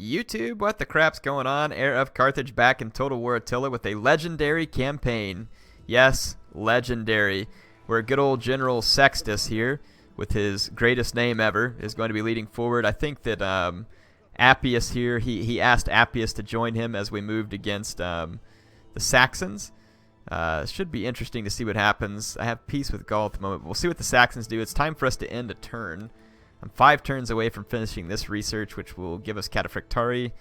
YouTube, what the crap's going on? HeirofCarthage back in Total War Attila with a legendary campaign. Yes, legendary. Where good old General Sextus here, with his greatest name ever, is going to be leading forward. I think that Appius here, he asked Appius to join him as we moved against the Saxons. Should be interesting to see what happens. I have peace with Gaul at the moment. We'll see what the Saxons do. It's time for us to end a turn. I'm 5 turns away from finishing this research, which will give us Cataphractari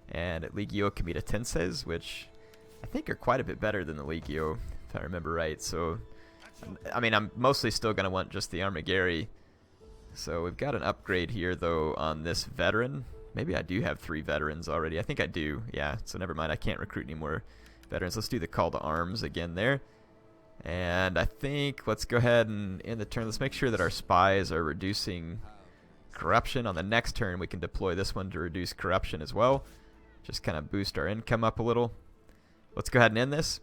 and Legio Comitatenses, which I think are quite a bit better than the Legio, if I remember right. So, I mean, I'm mostly still going to want just the Armigeri. So we've got an upgrade here, though, on this veteran. Maybe I do have 3 veterans already. I think I do. Yeah, so never mind. I can't recruit any more veterans. Let's do the call to arms again there. And I think let's go ahead and end the turn. Let's make sure that our spies are reducing corruption. On the next turn, we can deploy this one to reduce corruption as well. Just kind of boost our income up a little. Let's go ahead and end this.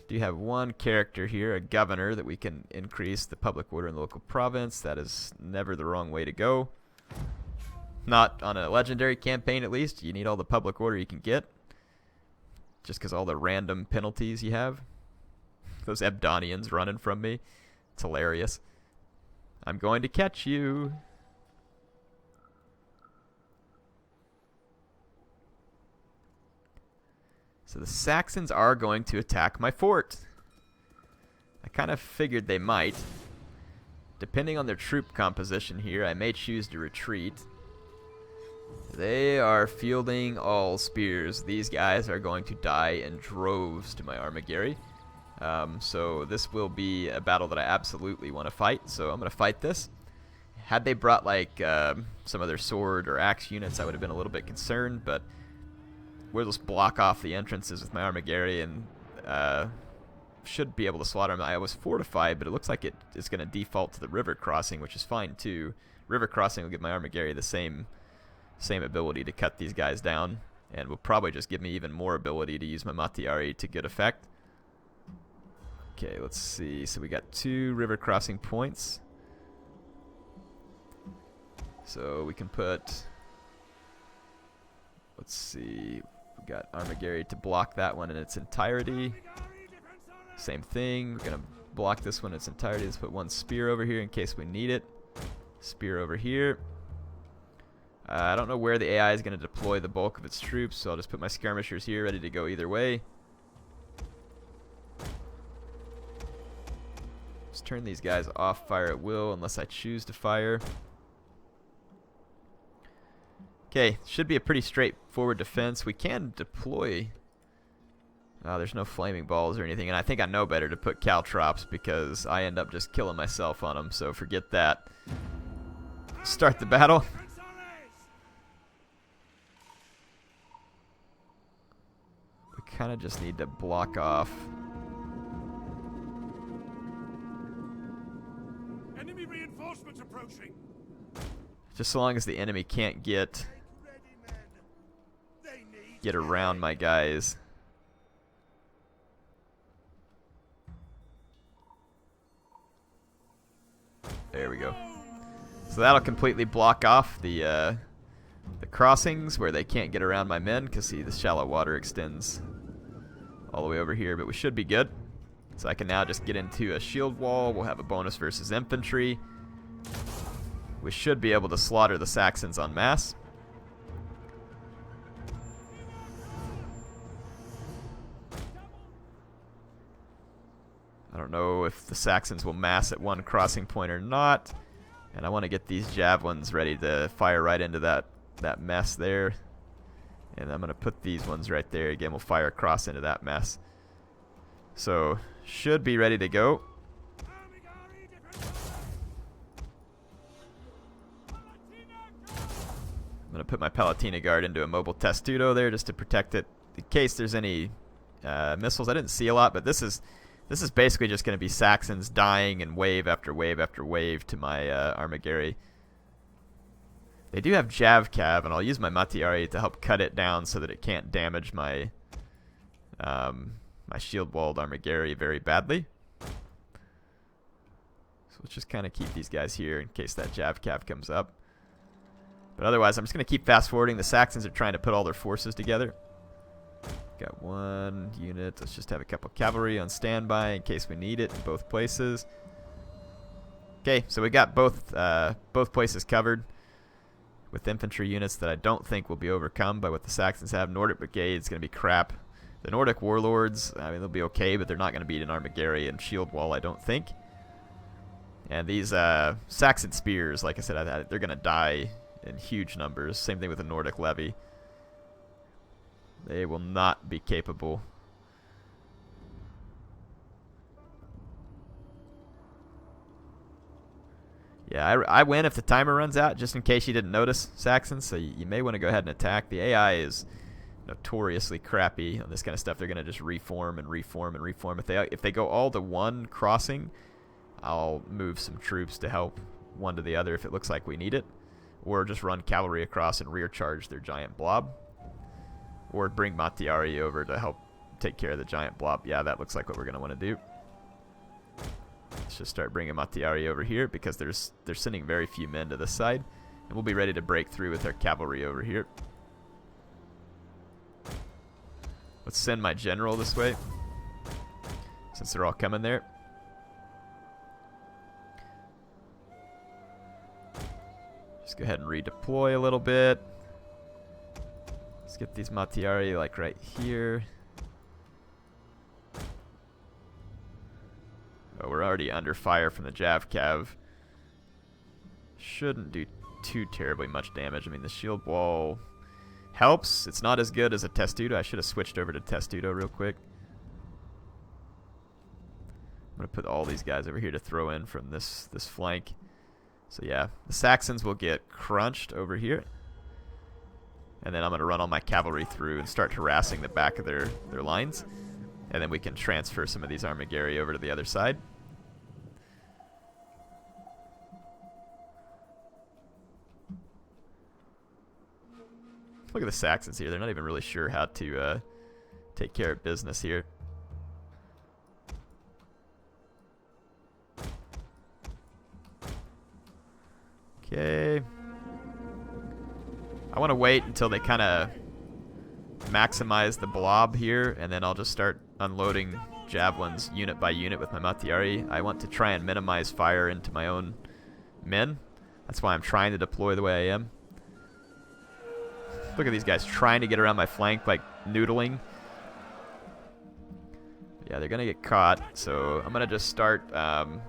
Do have one character here, a governor, that we can increase the public order in the local province. That is never the wrong way to go. Not on a legendary campaign, at least. You need all the public order you can get. Just because all the random penalties you have. Those Ebdonians running from me. It's hilarious. I'm going to catch you. So the Saxons are going to attack my fort. I kind of figured they might. Depending on their troop composition here, I may choose to retreat. They are fielding all spears. These guys are going to die in droves to my Armigeri. So this will be a battle that I absolutely want to fight. So I'm going to fight this. Had they brought like some other sword or axe units, I would have been a little bit concerned, but we'll just block off the entrances with my Armigeri and should be able to slaughter them. I was fortified, but it looks like it is going to default to the river crossing, which is fine too. River crossing will give my Armigeri the same ability to cut these guys down, and will probably just give me even more ability to use my Matiari to good effect. Okay, let's see. So we got 2 river crossing points. So we can put, let's see, we got Armigeri to block that one in its entirety. Same thing, we're gonna block this one in its entirety. Let's put 1 spear over here in case we need it. Spear over here. I don't know where the AI is going to deploy the bulk of its troops, so I'll just put my skirmishers here ready to go either way. Just turn these guys off fire at will unless I choose to fire. Okay, should be a pretty straightforward defense. We can deploy. There's no flaming balls or anything, and I think I know better to put caltrops because I end up just killing myself on them, so forget that. Start the battle. Kind of just need to block off. Enemy reinforcements approaching. Just so long as the enemy can't get around my guys. There we go. So that'll completely block off the crossings where they can't get around my men, because see, the shallow water extends all the way over here, but we should be good. So I can now just get into a shield wall. We'll have a bonus versus infantry. We should be able to slaughter the Saxons en masse. I don't know if the Saxons will mass at 1 crossing point or not, and I want to get these javelins ready to fire right into that mess there. And I'm going to put these ones right there. Again, we'll fire across into that mess. So, should be ready to go. I'm going to put my Palatina Guard into a mobile testudo there just to protect it in case there's any missiles. I didn't see a lot, but this is basically just going to be Saxons dying in wave after wave after wave to my Armigeri. They do have Javcav, and I'll use my Matiari to help cut it down so that it can't damage my my shield-walled Armigeri very badly. So let's just kind of keep these guys here in case that Javcav comes up. But otherwise, I'm just going to keep fast forwarding. The Saxons are trying to put all their forces together. Got one unit. Let's just have a couple cavalry on standby in case we need it in both places. Okay, so we got both places covered with infantry units that I don't think will be overcome by what the Saxons have. Nordic Brigade's going to be crap. The Nordic Warlords, I mean, they'll be okay, but they're not going to beat an Armaguerri and Shield Wall, I don't think. And these Saxon Spears, like I said, they're going to die in huge numbers. Same thing with the Nordic Levy. They will not be capable. Yeah, I win if the timer runs out, just in case you didn't notice, Saxons. So you may want to go ahead and attack. The AI is notoriously crappy on this kind of stuff. They're going to just reform and reform and reform. If they go all to one crossing, I'll move some troops to help one to the other if it looks like we need it. Or just run cavalry across and rear charge their giant blob. Or bring Mattiari over to help take care of the giant blob. Yeah, that looks like what we're going to want to do. Let's just start bringing Mattiari over here because they're sending very few men to this side. And we'll be ready to break through with our cavalry over here. Let's send my general this way, since they're all coming there. Just go ahead and redeploy a little bit. Let's get these Mattiari like right here. Oh, we're already under fire from the Javcav. Shouldn't do too terribly much damage. I mean, the shield wall helps. It's not as good as a Testudo. I should have switched over to Testudo real quick. I'm going to put all these guys over here to throw in from this flank. So yeah, the Saxons will get crunched over here. And then I'm going to run all my cavalry through and start harassing the back of their lines. And then we can transfer some of these Armaguerri over to the other side. Look at the Saxons here. They're not even really sure how to take care of business here. Okay. I want to wait until they kind of maximize the blob here, and then I'll just start unloading javelins unit by unit with my Mattiari. I want to try and minimize fire into my own men. That's why I'm trying to deploy the way I am. Look at these guys trying to get around my flank, like noodling. Yeah, they're gonna get caught, so I'm gonna just start. I'm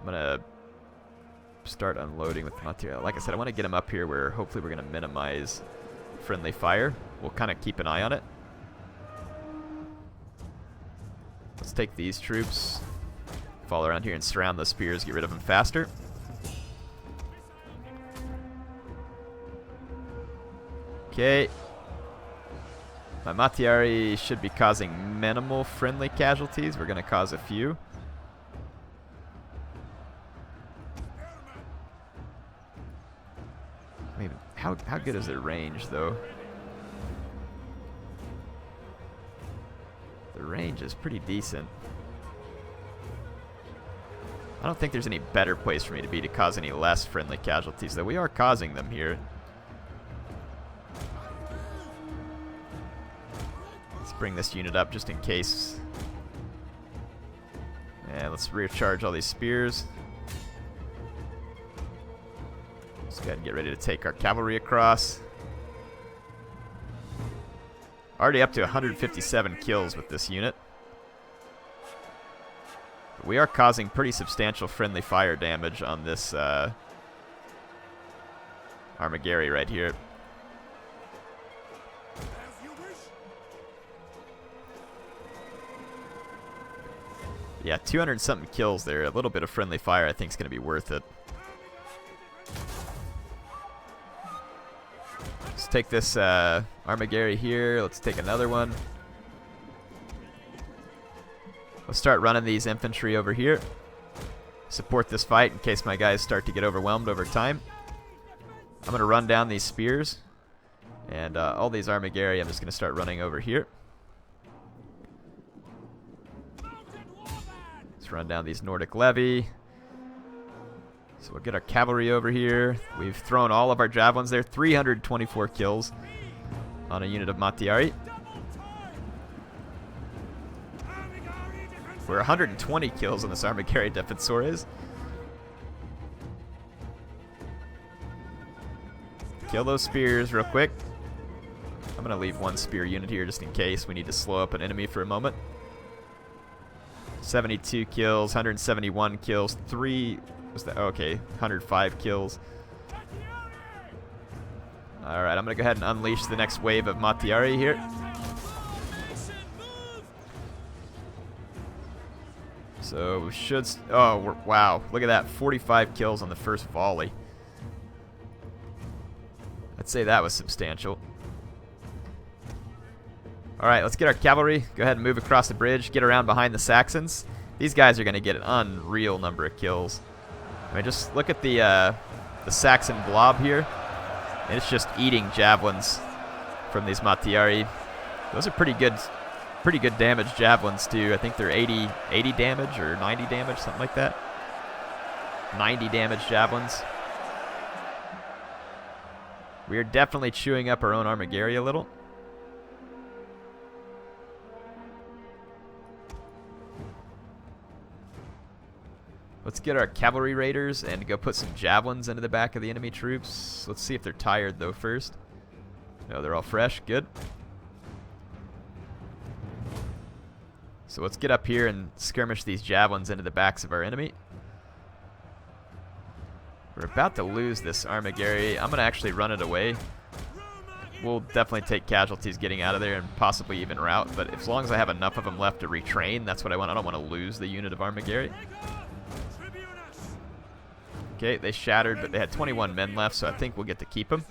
gonna start unloading with material. Like I said, I want to get them up here where hopefully we're gonna minimize friendly fire. We'll kind of keep an eye on it. Let's take these troops, fall around here and surround those spears, get rid of them faster. Okay. My Mattiari should be causing minimal friendly casualties. We're going to cause a few. I mean, how good is their range, though? The range is pretty decent. I don't think there's any better place for me to be to cause any less friendly casualties, though we are causing them here. Bring this unit up just in case. And let's rear charge all these spears. Let's go ahead and get ready to take our cavalry across. Already up to 157 kills with this unit. But we are causing pretty substantial friendly fire damage on this Armaguerri right here. Yeah, 200-something kills there. A little bit of friendly fire I think is going to be worth it. Let's take this Armaguerri here. Let's take another one. Let's start running these infantry over here. Support this fight in case my guys start to get overwhelmed over time. I'm going to run down these spears. And all these Armaguerri I'm just going to start running over here. Let's run down these Nordic Levy. So we'll get our cavalry over here. We've thrown all of our javelins there. 324 kills on a unit of Mattiari. We're 120 kills on this Armigeri Defensores. Kill those spears real quick. I'm going to leave one spear unit here just in case we need to slow up an enemy for a moment. 72 kills, 171 kills, 105 kills. Alright, I'm going to go ahead and unleash the next wave of Mattiari here. So we should... wow. Look at that. 45 kills on the first volley. I'd say that was substantial. Alright, let's get our cavalry. Go ahead and move across the bridge. Get around behind the Saxons. These guys are going to get an unreal number of kills. I mean, just look at the Saxon blob here. And it's just eating javelins from these Mattiari. Those are pretty good damage javelins too. I think they're 80 damage or 90 damage, something like that. 90 damage javelins. We are definitely chewing up our own Armigeri a little. Let's get our cavalry raiders and go put some javelins into the back of the enemy troops. Let's see if they're tired though first. No, they're all fresh. Good. So let's get up here and skirmish these javelins into the backs of our enemy. We're about to lose this Armigeri. I'm going to actually run it away. We'll definitely take casualties getting out of there and possibly even rout, but as long as I have enough of them left to retrain, that's what I want. I don't want to lose the unit of Armigeri. Okay, they shattered, but they had 21 men left, so I think we'll get to keep them.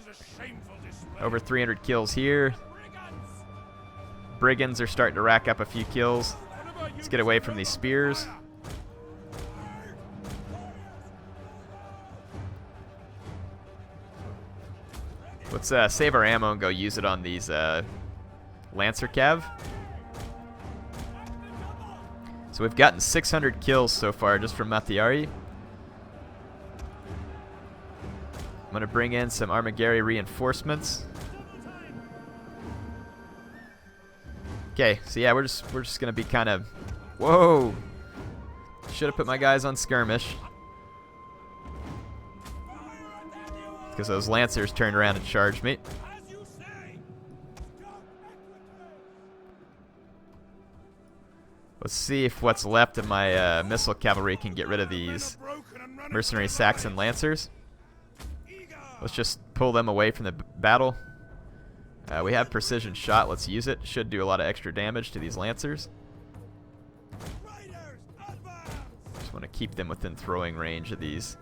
Over 300 kills here. Brigands are starting to rack up a few kills. Let's get away from these spears. Let's save our ammo and go use it on these Lancer Cav. So we've gotten 600 kills so far just from Mattiari. I'm going to bring in some Armigeri reinforcements. Okay, so yeah, we're just going to be kind of... Whoa! Should have put my guys on skirmish. Because those Lancers turned around and charged me. Let's see if what's left of my missile cavalry can get rid of these mercenary Saxon Lancers. Let's just pull them away from the battle. We have precision shot. Let's use it. Should do a lot of extra damage to these Lancers. Just want to keep them within throwing range of these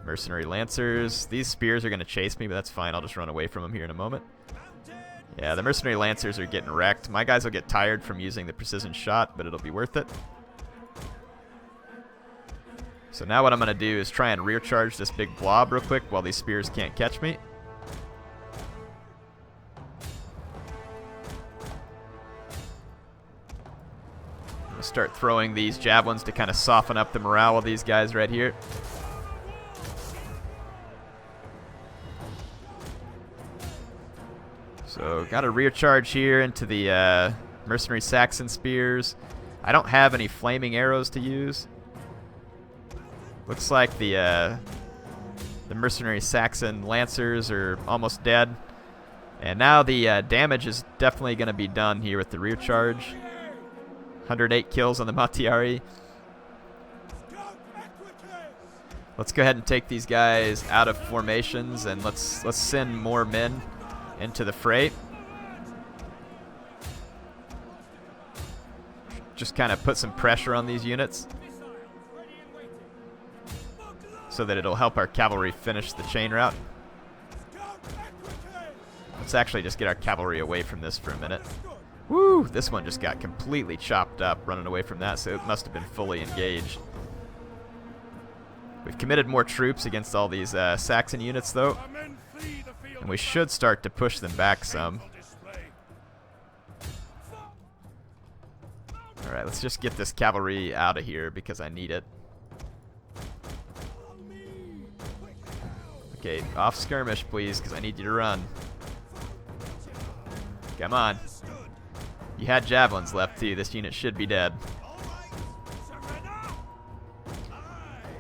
mercenary Lancers. These spears are going to chase me, but that's fine. I'll just run away from them here in a moment. Yeah, the mercenary Lancers are getting wrecked. My guys will get tired from using the precision shot, but it'll be worth it. So now what I'm going to do is try and rear charge this big blob real quick while these spears can't catch me. I'm going to start throwing these javelins to kind of soften up the morale of these guys right here. So got a rear charge here into the mercenary Saxon spears. I don't have any flaming arrows to use. Looks like the mercenary Saxon Lancers are almost dead. And now the damage is definitely going to be done here with the rear charge. 108 kills on the Mattiari. Let's go ahead and take these guys out of formations and let's send more men into the fray. Just kind of put some pressure on these units so that it'll help our cavalry finish the chain route. Let's actually just get our cavalry away from this for a minute. Woo! This one just got completely chopped up running away from that, so it must have been fully engaged. We've committed more troops against all these Saxon units, though. And we should start to push them back some. Alright, let's just get this cavalry out of here because I need it. Okay, off skirmish, please, because I need you to run. Come on. You had javelins left, too. This unit should be dead.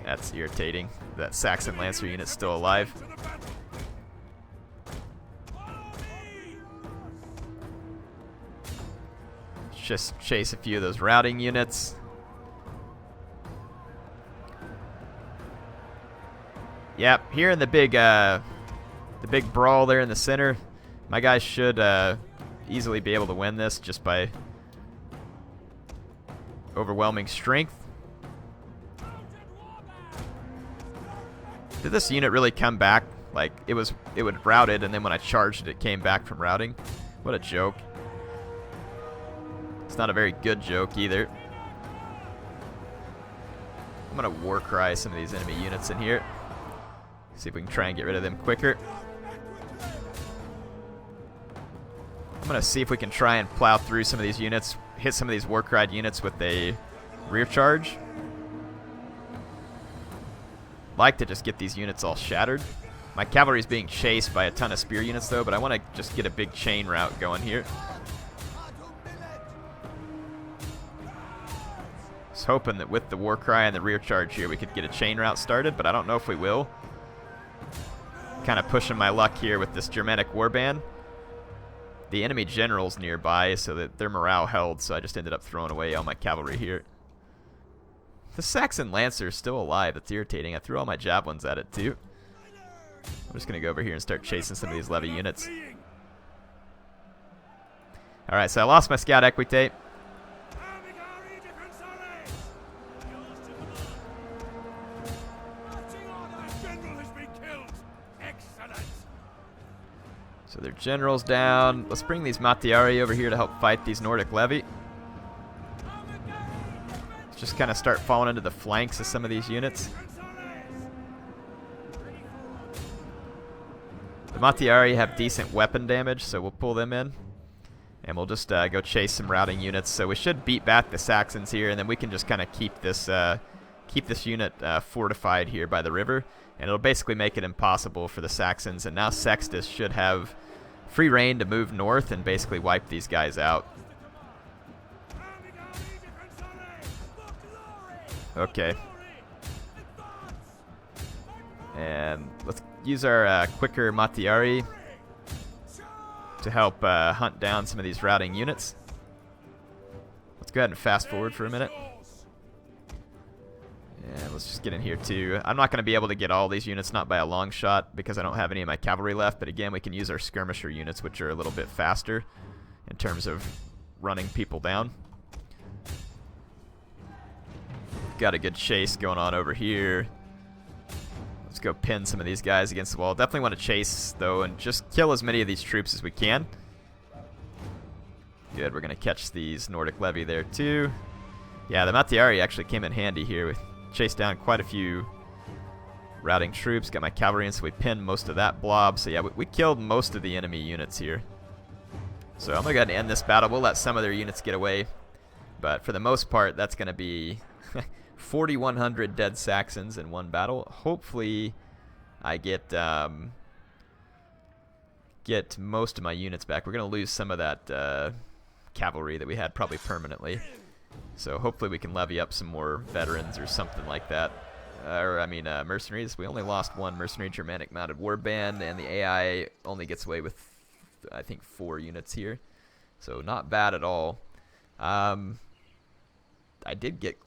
That's irritating. That Saxon Lancer unit's still alive. Just chase a few of those routing units. Yep, here in the big brawl there in the center, my guys should easily be able to win this just by overwhelming strength. Did this unit really come back? Like, it would routed, and then when I charged it came back from routing? What a joke. It's not a very good joke either. I'm gonna war cry some of these enemy units in here. See if we can try and get rid of them quicker. I'm gonna see if we can try and plow through some of these units, hit some of these war cried units with a rear charge. Like to just get these units all shattered. My cavalry is being chased by a ton of spear units though, but I want to just get a big chain route going here. I was hoping that with the war cry and the rear charge here we could get a chain route started, but I don't know if we will. Kind of pushing my luck here with this Germanic warband. The enemy general's nearby so that their morale held, so I just ended up throwing away all my cavalry here. The Saxon Lancer is still alive. That's irritating. I threw all my javelins at it too. I'm just going to go over here and start chasing some of these levy units. Alright, so I lost my scout equitate. So their general's down. Let's bring these Matiari over here to help fight these Nordic levy. Just kind of start falling into the flanks of some of these units. The Matiari have decent weapon damage, so we'll pull them in. And we'll just go chase some routing units. So we should beat back the Saxons here, and then we can just kind of keep this unit fortified here by the river. And it'll basically make it impossible for the Saxons. And now Sextus should have free reign to move north and basically wipe these guys out. Okay. And let's use our quicker Matiari to help hunt down some of these routing units. Let's go ahead and fast forward for a minute. And let's just get in here too. I'm not going to be able to get all these units, not by a long shot, because I don't have any of my cavalry left. But again, we can use our skirmisher units, which are a little bit faster in terms of running people down. Got a good chase going on over here. Let's go pin some of these guys against the wall. Definitely want to chase, though, and just kill as many of these troops as we can. Good, we're going to catch these Nordic levy there, too. Yeah, the Matiari actually came in handy here. We chased down quite a few routing troops. Got my cavalry in, so we pinned most of that blob. So, yeah, we killed most of the enemy units here. So I'm going to go ahead and end this battle. We'll let some of their units get away. But for the most part, that's going to be 4,100 dead Saxons in one battle. Hopefully, I get most of my units back. We're going to lose some of that cavalry that we had probably permanently. So hopefully we can levy up some more veterans or something like that. Mercenaries. We only lost one mercenary Germanic mounted warband, and the AI only gets away with, I think, 4 units here. So not bad at all. I did get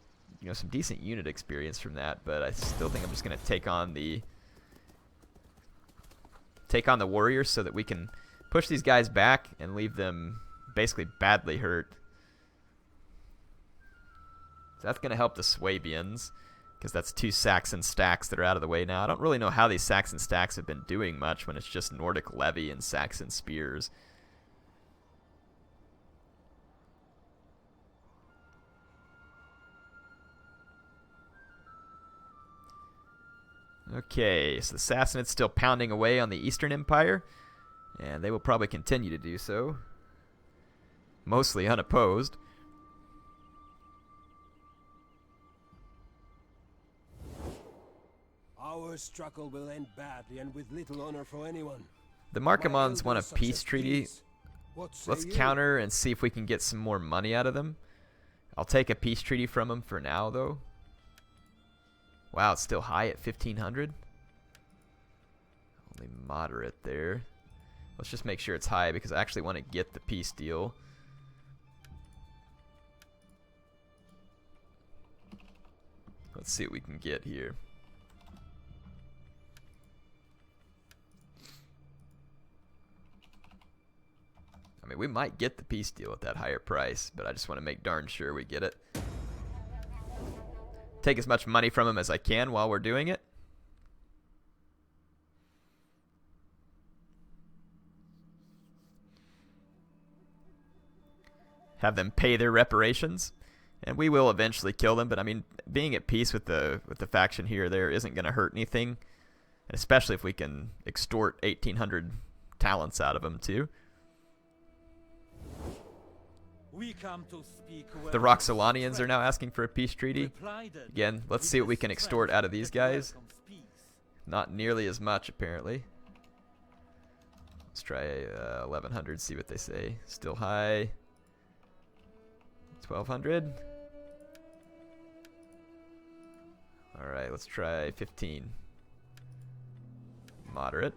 some decent unit experience from that, but I still think I'm just going to take on the warriors so that we can push these guys back and leave them basically badly hurt. So that's going to help the Swabians, because that's 2 Saxon stacks that are out of the way now. I don't really know how these Saxon stacks have been doing much when it's just Nordic levy and Saxon spears. Okay, so the Sassanids still pounding away on the Eastern Empire, and they will probably continue to do so. Mostly unopposed. Our Our struggle will end badly and with little honor for anyone. The My Markomans want a elders peace suggest treaty. peace. What say Let's you? counter and see if we can get some more money out of them. I'll take a peace treaty from them for now, though. Wow, it's still high at 1,500. Only moderate there. Let's just make sure it's high because I actually want to get the peace deal. Let's see what we can get here. I mean, we might get the peace deal at that higher price, but I just want to make darn sure we get it. Take as much money from them as I can while we're doing it. Have them pay their reparations, and we will eventually kill them. But I mean, being at peace with the faction here or there isn't going to hurt anything, and especially if we can extort 1,800 talents out of them too. We come to speak The Roxolanians are now asking for a peace treaty. Again, let's see what we can extort out of these guys. Not nearly as much, apparently. Let's try 1,100, see what they say. Still high. 1,200. Alright, let's try 15. Moderate.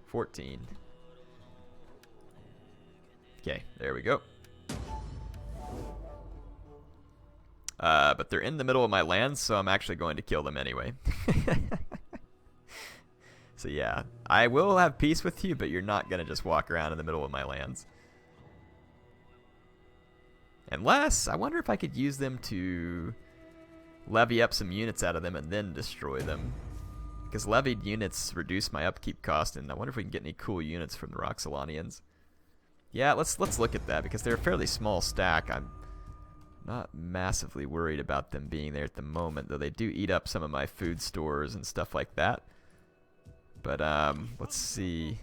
14. Okay, there we go. But they're in the middle of my lands, so I'm actually going to kill them anyway. So yeah, I will have peace with you, but you're not going to just walk around in the middle of my lands. Unless, I wonder if I could use them to levy up some units out of them and then destroy them. Because levied units reduce my upkeep cost, and I wonder if we can get any cool units from the Roxolanians. Yeah, let's look at that, because they're a fairly small stack. I'm not massively worried about them being there at the moment, though they do eat up some of my food stores and stuff like that. But let's see.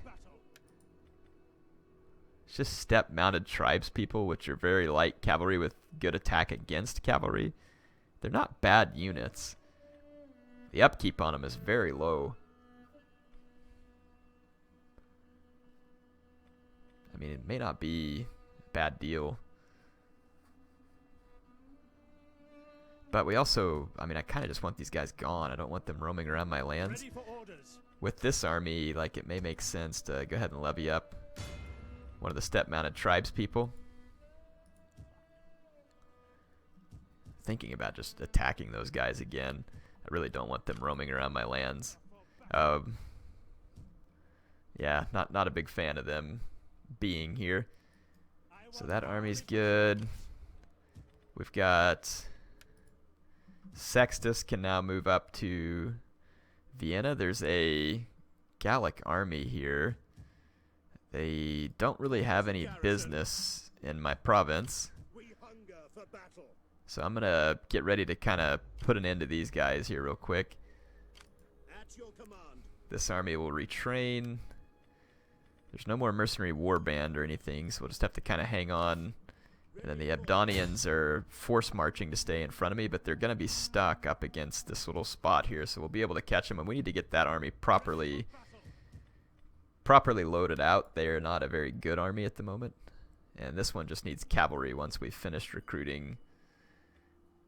It's just step-mounted tribespeople, which are very light cavalry with good attack against cavalry. They're not bad units. The upkeep on them is very low. I mean, it may not be a bad deal. But we also, I mean, I kind of just want these guys gone. I don't want them roaming around my lands. With this army, like, it may make sense to go ahead and levy up one of the step-mounted tribespeople. Thinking about just attacking those guys again. I really don't want them roaming around my lands. Yeah, not a big fan of them being here. So that army's good. We've got Sextus can now move up to Vienna. There's a Gallic army here. They don't really have any business in my province. So I'm going to get ready to kind of put an end to these guys here real quick. This army will retrain. There's no more mercenary warband or anything, so we'll just have to kind of hang on. And then the Abdonians are force marching to stay in front of me, but they're going to be stuck up against this little spot here, so we'll be able to catch them. And we need to get that army properly loaded out. They're not a very good army at the moment. And this one just needs cavalry once we've finished recruiting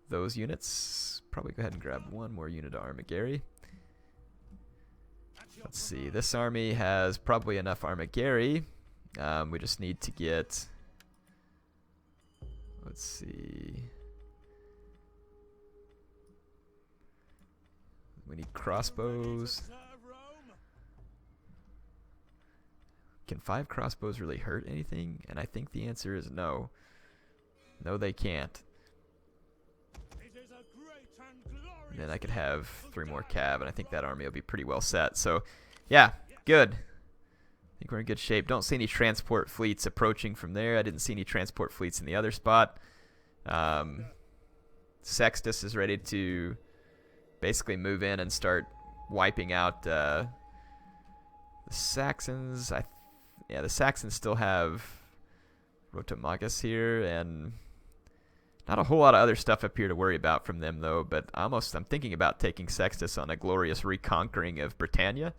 those units. Probably go ahead and grab one more unit of Armigeri. Let's see. This army has probably enough Armigeri. We just need to get... Let's see. We need crossbows. Can 5 crossbows really hurt anything? And I think the answer is no. No, they can't. And then I could have 3 more cav, and I think that army will be pretty well set. So, yeah, good. I think we're in good shape. Don't see any transport fleets approaching from there. I didn't see any transport fleets in the other spot. Sextus is ready to basically move in and start wiping out the Saxons. Yeah, the Saxons still have Rotomagus here, and Not a whole lot of other stuff up here to worry about from them, though, but I'm thinking about taking Sextus on a glorious reconquering of Britannia.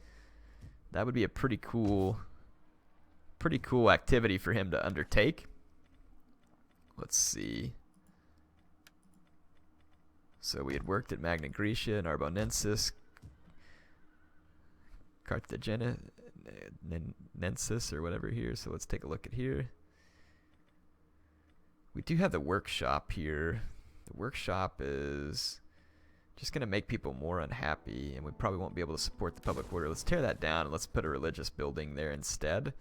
That would be a pretty cool activity for him to undertake. Let's see. So we had worked at Magna Graecia, Narbonensis, Carthaginensis, or whatever here. So let's take a look at here. We do have the workshop here. The workshop is just going to make people more unhappy, and we probably won't be able to support the public order. Let's tear that down, and let's put a religious building there instead.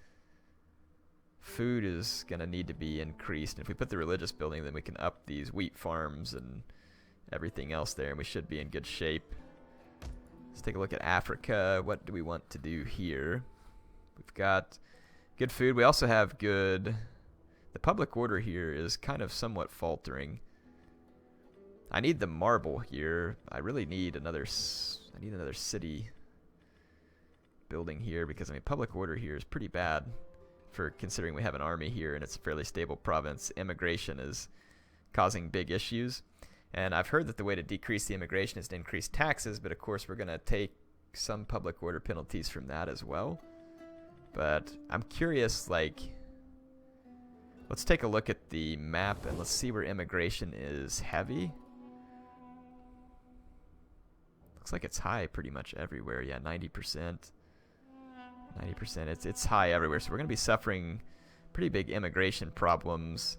Food is going to need to be increased. And if we put the religious building, then we can up these wheat farms and everything else there, and we should be in good shape. Let's take a look at Africa. What do we want to do here? We've got good food. We also have good... The public order here is kind of somewhat faltering. I need the marble here. I really need another city building here, because I mean public order here is pretty bad for considering we have an army here and it's a fairly stable province. Immigration is causing big issues, and I've heard that the way to decrease the immigration is to increase taxes, but of course we're going to take some public order penalties from that as well. But I'm curious, like, let's take a look at the map and let's see where immigration is heavy. Looks like it's high pretty much everywhere. Yeah, 90%. 90%. It's high everywhere. So we're going to be suffering pretty big immigration problems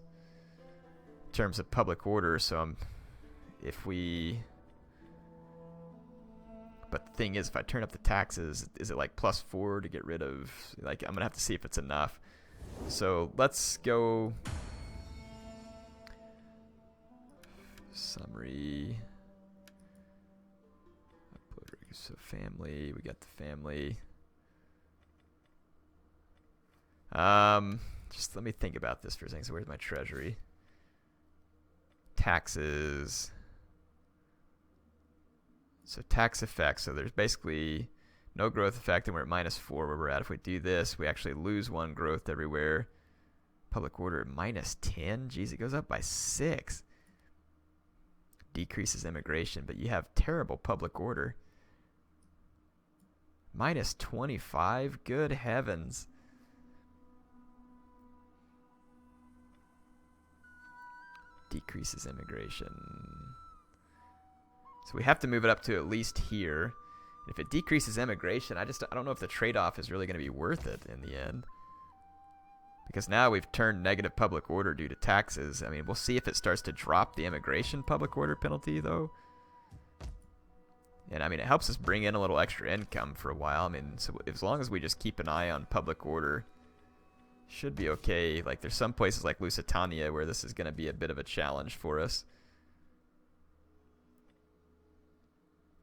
in terms of public order. So but the thing is, if I turn up the taxes, is it like +4 to get rid of, like, I'm going to have to see if it's enough. So let's go summary. So family, we got the family. Just let me think about this for a second. So where's my treasury? Taxes. So tax effects. So there's basically no growth effect, and we're at -4 where we're at. If we do this, we actually lose 1 growth everywhere. Public order -10. Geez, it goes up by 6. Decreases immigration, but you have terrible public order. -25. Good heavens. Decreases immigration. So we have to move it up to at least here. If it decreases immigration, I don't know if the trade-off is really going to be worth it in the end. Because now we've turned negative public order due to taxes. I mean, we'll see if it starts to drop the immigration public order penalty, though. And I mean, it helps us bring in a little extra income for a while. I mean, so as long as we just keep an eye on public order, should be okay. Like, there's some places like Lusitania where this is going to be a bit of a challenge for us.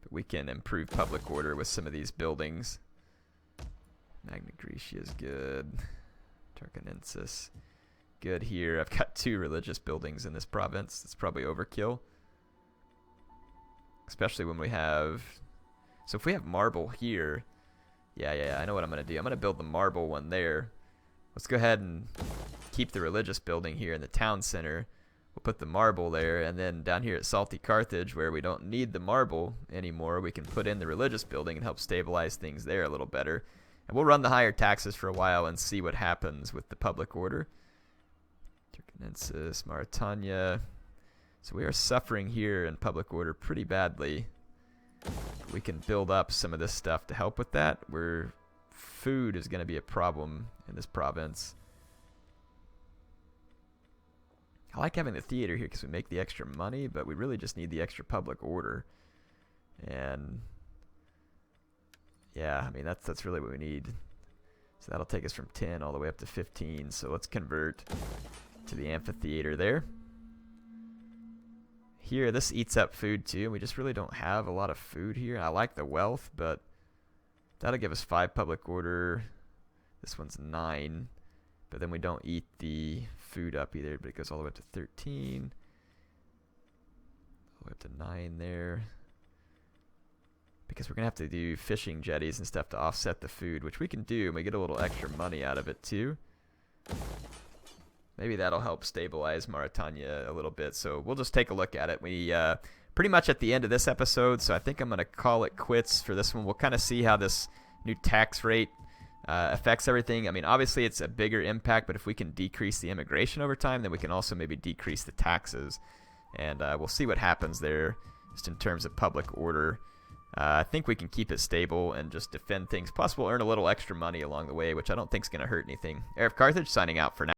But we can improve public order with some of these buildings. Magna Graecia is good. Tarkonensis, good here. I've got 2 religious buildings in this province. That's probably overkill. Especially when we have... So if we have marble here... Yeah, I know what I'm going to do. I'm going to build the marble one there. Let's go ahead and keep the religious building here in the town center. We'll put the marble there, and then down here at Salty Carthage, where we don't need the marble anymore, we can put in the religious building and help stabilize things there a little better. And we'll run the higher taxes for a while and see what happens with the public order. Turkinensis, Mauritania. So we are suffering here in public order pretty badly. We can build up some of this stuff to help with that. Food is going to be a problem in this province. I like having the theater here because we make the extra money, but we really just need the extra public order. And yeah, I mean, that's really what we need. So that'll take us from 10 all the way up to 15. So let's convert to the amphitheater there. Here, this eats up food too. We just really don't have a lot of food here. I like the wealth, but that'll give us 5 public order. This one's 9. But then we don't eat the food up either, but it goes all the way up to 13. All the way up to 9 there. Because we're going to have to do fishing jetties and stuff to offset the food, which we can do, and we get a little extra money out of it too. maybe that'll help stabilize Mauritania a little bit. So we'll just take a look at it. We pretty much at the end of this episode, so I think I'm going to call it quits for this one. We'll kind of see how this new tax rate affects everything. I mean, obviously it's a bigger impact, but if we can decrease the immigration over time, then we can also maybe decrease the taxes. And we'll see what happens there just in terms of public order. I think we can keep it stable and just defend things. Plus, we'll earn a little extra money along the way, which I don't think is going to hurt anything. HeirofCarthage signing out for now.